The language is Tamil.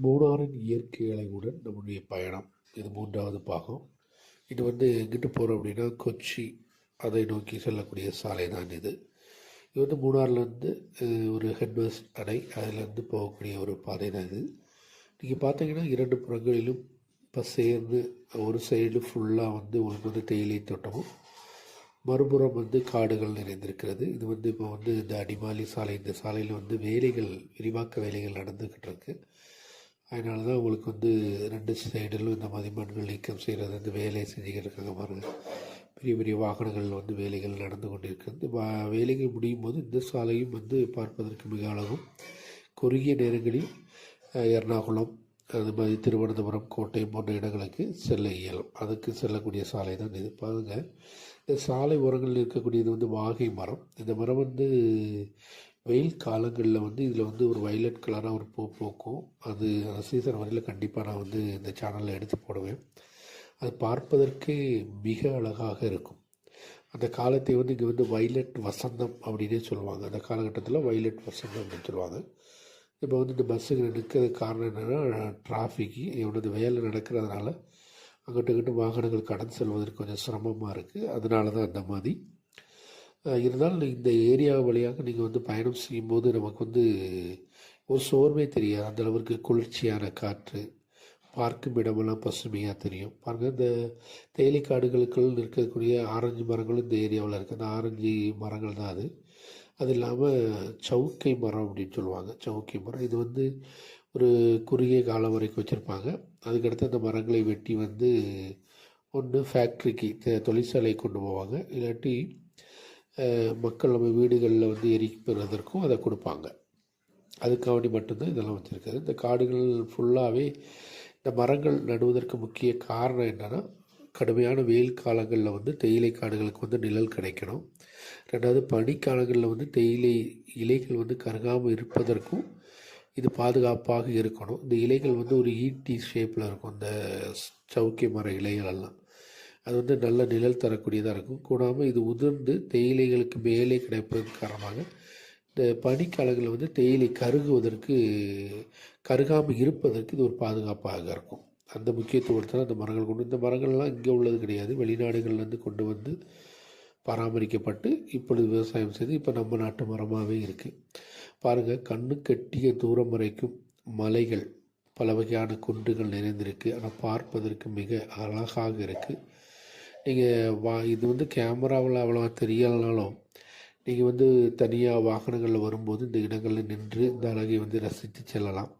மூணாறின் இயற்கை அழகுடன் நம்முடைய பயணம். இது 3வது பாகம். இது எங்கிட்டு போகிறோம் அப்படின்னா, கொச்சி அதை நோக்கி செல்லக்கூடிய சாலை தான் இது. இது மூணாறுலேருந்து ஒரு ஹெட்வர்ஸ் அணை, அதிலேருந்து போகக்கூடிய ஒரு பாதை தான் இது. நீங்கள் பார்த்தீங்கன்னா 2 புறங்களிலும் இப்போ சேர்ந்து ஒரு சைடு ஃபுல்லாக உங்களுக்கு தேயிலை தோட்டமும், மறுபுறம் காடுகள் நிறைந்திருக்கிறது. இது இப்போ இந்த அடிமாலி சாலை, இந்த சாலையில் வேலைகள், விரிவாக்க வேலைகள் நடந்துக்கிட்டு இருக்கு. அதனால தான் உங்களுக்கு 2 சைடிலும் இந்த மதிமண்கள் நீக்கம் செய்கிறது, இந்த வேலையை செஞ்சுக்கிட்டு இருக்காங்க பாருங்கள். பெரிய பெரிய வாகனங்கள் வேலைகள் நடந்து கொண்டிருக்கிறது. இந்த வேலைகள் முடியும் போது இந்த சாலையும் பார்ப்பதற்கு மிக அழகும். குறுகிய நேரங்களில் எர்ணாகுளம், அது மாதிரி திருவனந்தபுரம், கோட்டயம் போன்ற இடங்களுக்கு செல்ல இயலும். அதுக்கு செல்லக்கூடிய சாலை தான் இது. பாருங்கள், இந்த சாலை ஓரங்களில் இருக்கக்கூடியது வாகை மரம். இந்த மரம் வெயில் காலங்களில் இதில் ஒரு வயலட் கலராக ஒரு பூ பூக்கும். அது சீசன் வரையில் கண்டிப்பாக நான் இந்த சேனலில் எடுத்து போடுவேன். அது பார்ப்பதற்கே மிக அழகாக இருக்கும். அந்த காலத்தை இங்கே வயலட் வசந்தம் அப்படின்னே சொல்லுவாங்க. அந்த காலகட்டத்தில் வயலட் வசந்தம் அப்படின்னு சொல்லுவாங்க. இப்போ இந்த பஸ்ஸுக்கு நிற்கிறதுக்கு காரணம் என்னென்னா, டிராஃபிக்கு வேலை நடக்கிறதுனால அங்கிட்டு இங்கிட்டு வாகனங்கள் கடந்து செல்வதற்கு கொஞ்சம் சிரமமாக இருக்குது. அதனால தான் அந்த மாதிரி. இருந்தாலும் இந்த ஏரியா வழியாக நீங்கள் பயணம் செய்யும்போது நமக்கு ஒரு சோர்வே தெரியாது. அந்தளவிற்கு குளிர்ச்சியான காற்று, பார்க்கும் இடமெல்லாம் பசுமையாக தெரியும். பாருங்கள், இந்த தேயிலை காடுகளுக்குள் இருக்கக்கூடிய ஆரஞ்சு மரங்களும் இந்த ஏரியாவில் இருக்குது. அந்த ஆரஞ்சு மரங்கள் தான் அது. அது இல்லாமல் சவுக்கை மரம் அப்படின்னு சொல்லுவாங்க. சவுக்கை மரம் இது ஒரு குறுகிய காலம் வரைக்கும் வச்சுருப்பாங்க. அதுக்கடுத்து அந்த மரங்களை வெட்டி ஒன்று ஃபேக்ட்ரிக்கு, தொழிற்சாலை கொண்டு போவாங்க. இல்லாட்டி மக்கள் நம்ம வீடுகளில் எரிப்பதற்கும் அதை கொடுப்பாங்க. அதுக்காண்டி மட்டும்தான் இதெல்லாம் வச்சுருக்காரு. இந்த காடுகள் ஃபுல்லாகவே இந்த மரங்கள் நடுவதற்கு முக்கிய காரணம் என்னென்னா, கடுமையான வெயில் காலங்களில் தேயிலை காடுகளுக்கு நிழல் கிடைக்கணும். 2வது, பனிக்காலங்களில் தேயிலை இலைகள் கருகாமல் இருப்பதற்கும் இது பாதுகாப்பாக இருக்கணும். இந்த இலைகள் ஒரு ஈட்டி ஷேப்பில் இருக்கும். இந்த சவுக்கிய மர இலைகளெல்லாம் அது நல்ல நிழல் தரக்கூடியதாக இருக்கும். கூடாமல் இது உதிர்ந்து தேயிலைகளுக்கு மேலே கிடைப்பதன் காரணமாக இந்த பனிக்காலங்களில் தேயிலை கருகாமல் இருப்பதற்கு இது ஒரு பாதுகாப்பாக இருக்கும். அந்த முக்கியத்துவத்தில் அந்த மரங்கள் கொண்டு, இந்த மரங்கள்லாம் இங்கே உள்ளது கிடையாது, வெளிநாடுகள்லேருந்து கொண்டு பராமரிக்கப்பட்டு இப்பொழுது விவசாயம் செய்து இப்போ நம்ம நாட்டு மரமாகவே இருக்குது. பாருங்கள், கண்ணு கட்டிய தூரம் வரைக்கும் மலைகள், பல வகையான குன்றுகள் நிறைந்திருக்கு. ஆனால் பார்ப்பதற்கு மிக அழகாக இருக்குது. நீங்கள் இது கேமராவில் அவ்வளோவா தெரியலனாலும் நீங்கள் தனியாக வாகனங்களில் வரும்போது இந்த இடங்களில் நின்று இந்த அழகை ரசித்து செல்லலாம்.